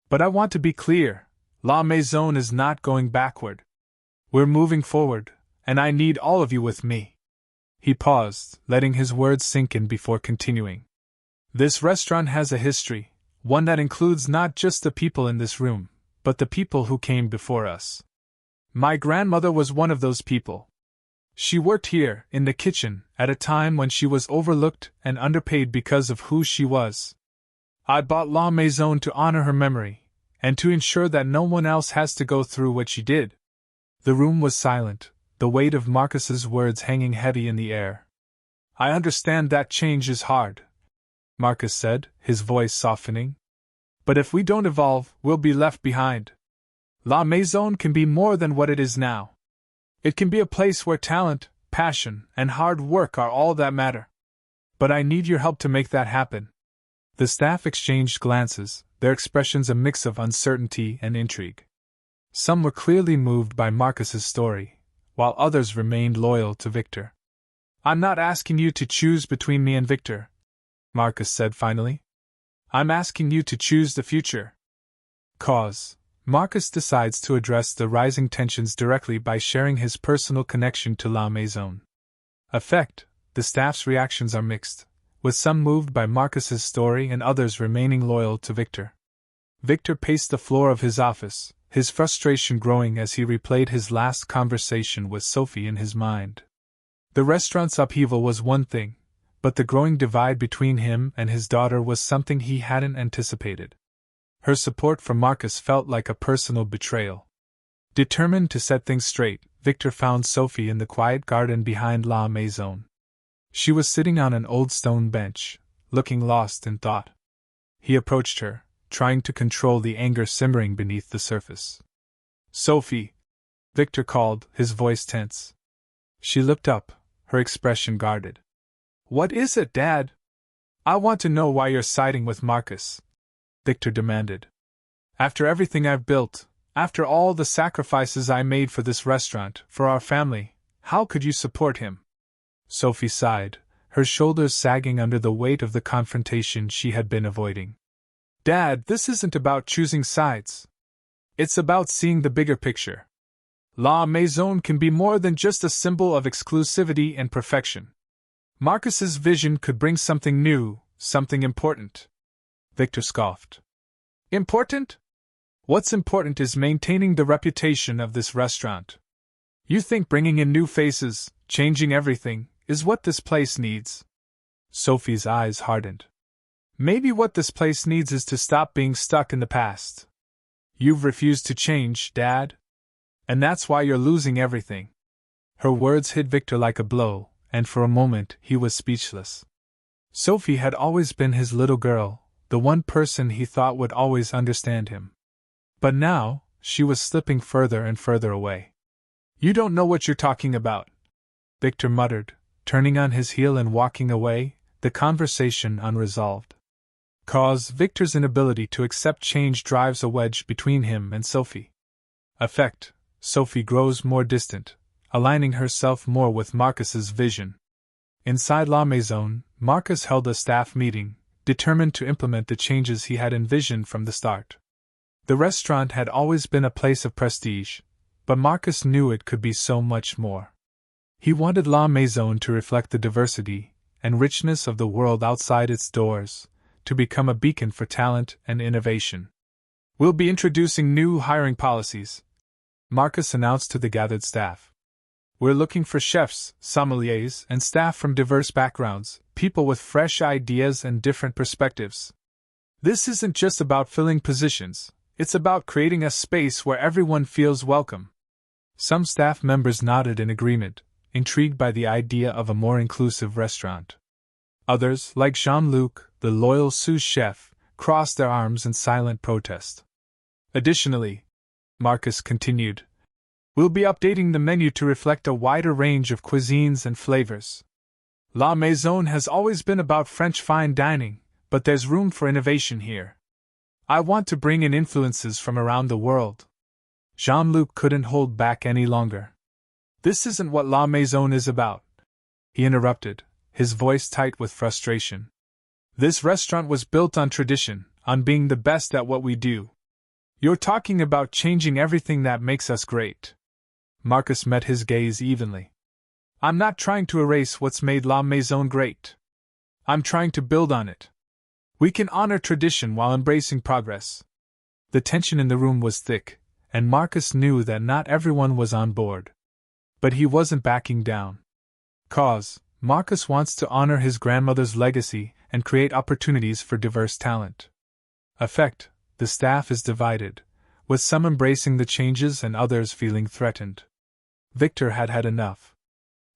But I want to be clear, La Maison is not going backward. We're moving forward, and I need all of you with me. He paused, letting his words sink in before continuing. This restaurant has a history, one that includes not just the people in this room, but the people who came before us. My grandmother was one of those people. She worked here, in the kitchen, at a time when she was overlooked and underpaid because of who she was. I bought La Maison to honor her memory, and to ensure that no one else has to go through what she did. The room was silent, the weight of Marcus's words hanging heavy in the air. I understand that change is hard, Marcus said, his voice softening. But if we don't evolve, we'll be left behind. La Maison can be more than what it is now. It can be a place where talent, passion, and hard work are all that matter. But I need your help to make that happen. The staff exchanged glances, their expressions a mix of uncertainty and intrigue. Some were clearly moved by Marcus's story, while others remained loyal to Victor. I'm not asking you to choose between me and Victor, Marcus said finally. I'm asking you to choose the future. Cause. Marcus decides to address the rising tensions directly by sharing his personal connection to La Maison. Effect. The staff's reactions are mixed, with some moved by Marcus's story and others remaining loyal to Victor. Victor paced the floor of his office, his frustration growing as he replayed his last conversation with Sophie in his mind. The restaurant's upheaval was one thing, but the growing divide between him and his daughter was something he hadn't anticipated. Her support for Marcus felt like a personal betrayal. Determined to set things straight, Victor found Sophie in the quiet garden behind La Maison. She was sitting on an old stone bench, looking lost in thought. He approached her, trying to control the anger simmering beneath the surface. Sophie! Victor called, his voice tense. She looked up, her expression guarded. What is it, Dad? I want to know why you're siding with Marcus, Victor demanded. After everything I've built, after all the sacrifices I made for this restaurant, for our family, how could you support him? Sophie sighed, her shoulders sagging under the weight of the confrontation she had been avoiding. Dad, this isn't about choosing sides. It's about seeing the bigger picture. La Maison can be more than just a symbol of exclusivity and perfection. Marcus's vision could bring something new, something important. Victor scoffed. Important? What's important is maintaining the reputation of this restaurant. You think bringing in new faces, changing everything, is what this place needs? Sophie's eyes hardened. Maybe what this place needs is to stop being stuck in the past. You've refused to change, Dad. And that's why you're losing everything. Her words hit Victor like a blow, and for a moment he was speechless. Sophie had always been his little girl, the one person he thought would always understand him. But now, she was slipping further and further away. You don't know what you're talking about, Victor muttered, turning on his heel and walking away, the conversation unresolved. Cause Victor's inability to accept change drives a wedge between him and Sophie. Effect. Sophie grows more distant, aligning herself more with Marcus's vision. Inside La Maison, Marcus held a staff meeting, determined to implement the changes he had envisioned from the start. The restaurant had always been a place of prestige, but Marcus knew it could be so much more. He wanted La Maison to reflect the diversity and richness of the world outside its doors, to become a beacon for talent and innovation. We'll be introducing new hiring policies, Marcus announced to the gathered staff. We're looking for chefs, sommeliers, and staff from diverse backgrounds, people with fresh ideas and different perspectives. This isn't just about filling positions, it's about creating a space where everyone feels welcome. Some staff members nodded in agreement, intrigued by the idea of a more inclusive restaurant. Others, like Jean-Luc, the loyal sous chef, crossed their arms in silent protest. Additionally, Marcus continued, we'll be updating the menu to reflect a wider range of cuisines and flavors. La Maison has always been about French fine dining, but there's room for innovation here. I want to bring in influences from around the world. Jean-Luc couldn't hold back any longer. This isn't what La Maison is about, he interrupted, his voice tight with frustration. This restaurant was built on tradition, on being the best at what we do. You're talking about changing everything that makes us great. Marcus met his gaze evenly. I'm not trying to erase what's made La Maison great. I'm trying to build on it. We can honor tradition while embracing progress. The tension in the room was thick, and Marcus knew that not everyone was on board. But he wasn't backing down. Marcus wants to honor his grandmother's legacy and create opportunities for diverse talent. The staff is divided, with some embracing the changes and others feeling threatened. Victor had had enough.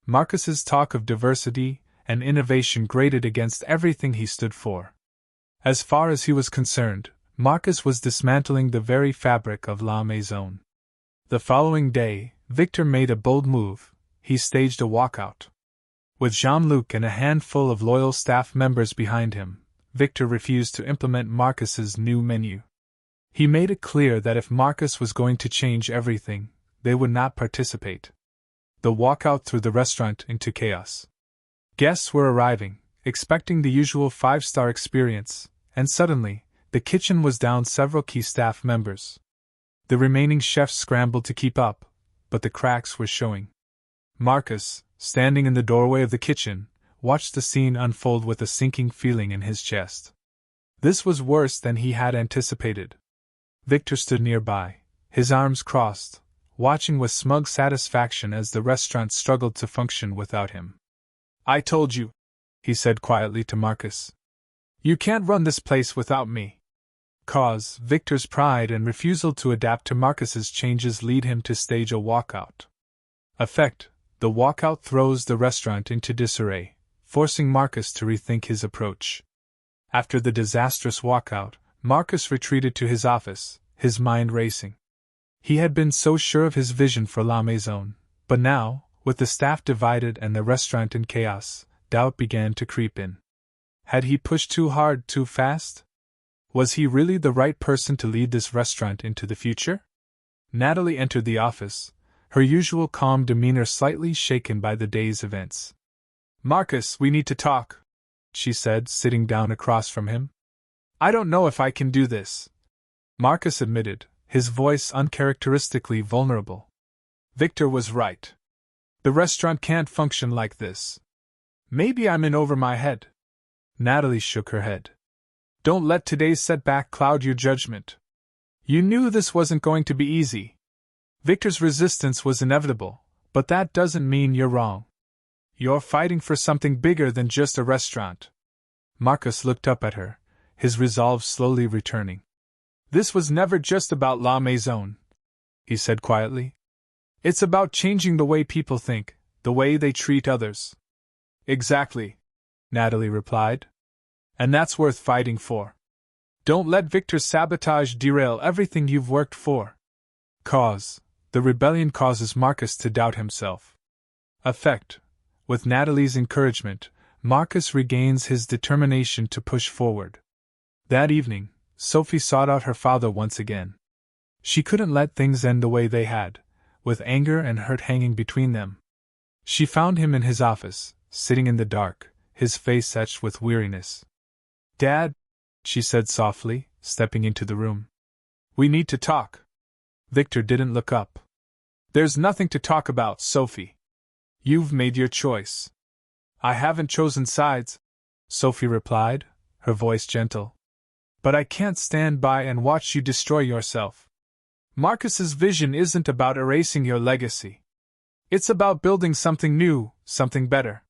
Marcus's talk of diversity and innovation grated against everything he stood for. As far as he was concerned, Marcus was dismantling the very fabric of La Maison. The following day, Victor made a bold move. He staged a walkout. With Jean-Luc and a handful of loyal staff members behind him, Victor refused to implement Marcus's new menu. He made it clear that if Marcus was going to change everything, they would not participate. The walkout threw the restaurant into chaos. Guests were arriving, expecting the usual five-star experience, and suddenly, the kitchen was down several key staff members. The remaining chefs scrambled to keep up, but the cracks were showing. Marcus, standing in the doorway of the kitchen, watched the scene unfold with a sinking feeling in his chest. This was worse than he had anticipated. Victor stood nearby, his arms crossed, watching with smug satisfaction as the restaurant struggled to function without him. I told you, he said quietly to Marcus. You can't run this place without me. Victor's pride and refusal to adapt to Marcus's changes lead him to stage a walkout. The walkout throws the restaurant into disarray, forcing Marcus to rethink his approach. After the disastrous walkout, Marcus retreated to his office, his mind racing. He had been so sure of his vision for La Maison, but now, with the staff divided and the restaurant in chaos, doubt began to creep in. Had he pushed too hard too fast? Was he really the right person to lead this restaurant into the future? Natalie entered the office, her usual calm demeanor slightly shaken by the day's events. Marcus, we need to talk, she said, sitting down across from him. I don't know if I can do this, Marcus admitted, his voice uncharacteristically vulnerable. Victor was right. The restaurant can't function like this. Maybe I'm in over my head. Natalie shook her head. Don't let today's setback cloud your judgment. You knew this wasn't going to be easy. Victor's resistance was inevitable, but that doesn't mean you're wrong. You're fighting for something bigger than just a restaurant. Marcus looked up at her, his resolve slowly returning. This was never just about La Maison, he said quietly. It's about changing the way people think, the way they treat others. Exactly, Natalie replied. And that's worth fighting for. Don't let Victor's sabotage derail everything you've worked for. The rebellion causes Marcus to doubt himself. With Natalie's encouragement, Marcus regains his determination to push forward. That evening, Sophie sought out her father once again. She couldn't let things end the way they had, with anger and hurt hanging between them. She found him in his office, sitting in the dark, his face etched with weariness. Dad, she said softly, stepping into the room. We need to talk. Victor didn't look up. There's nothing to talk about, Sophie. You've made your choice. I haven't chosen sides, Sophie replied, her voice gentle. But I can't stand by and watch you destroy yourself. Marcus's vision isn't about erasing your legacy. It's about building something new, something better.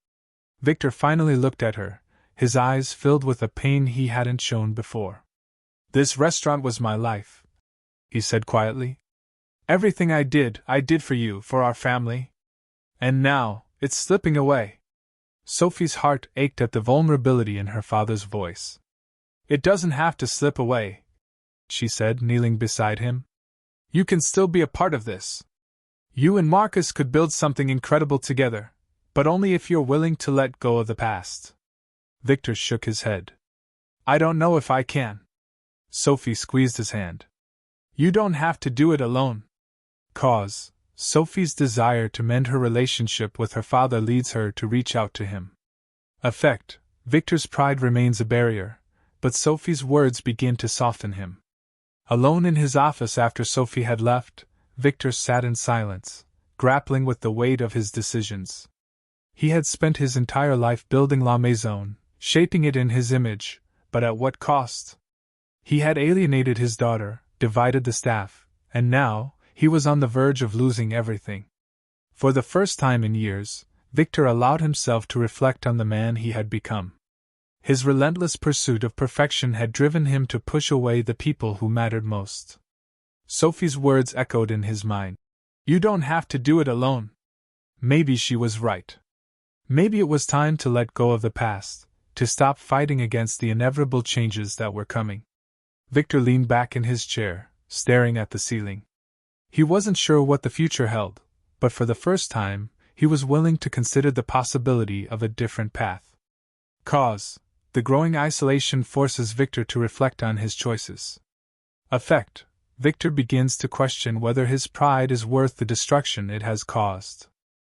Victor finally looked at her, his eyes filled with a pain he hadn't shown before. This restaurant was my life, he said quietly. Everything I did for you, for our family. And now, it's slipping away. Sophie's heart ached at the vulnerability in her father's voice. It doesn't have to slip away, she said, kneeling beside him. You can still be a part of this. You and Marcus could build something incredible together, but only if you're willing to let go of the past. Victor shook his head. I don't know if I can. Sophie squeezed his hand. You don't have to do it alone. Sophie's desire to mend her relationship with her father leads her to reach out to him. Victor's pride remains a barrier, but Sophie's words begin to soften him. Alone in his office after Sophie had left, Victor sat in silence, grappling with the weight of his decisions. He had spent his entire life building La Maison, shaping it in his image, but at what cost? He had alienated his daughter, divided the staff, and now, he was on the verge of losing everything. For the first time in years, Victor allowed himself to reflect on the man he had become. His relentless pursuit of perfection had driven him to push away the people who mattered most. Sophie's words echoed in his mind. "You don't have to do it alone." Maybe she was right. Maybe it was time to let go of the past, to stop fighting against the inevitable changes that were coming. Victor leaned back in his chair, staring at the ceiling. He wasn't sure what the future held, but for the first time, he was willing to consider the possibility of a different path. Cause: the growing isolation forces Victor to reflect on his choices. Effect: Victor begins to question whether his pride is worth the destruction it has caused.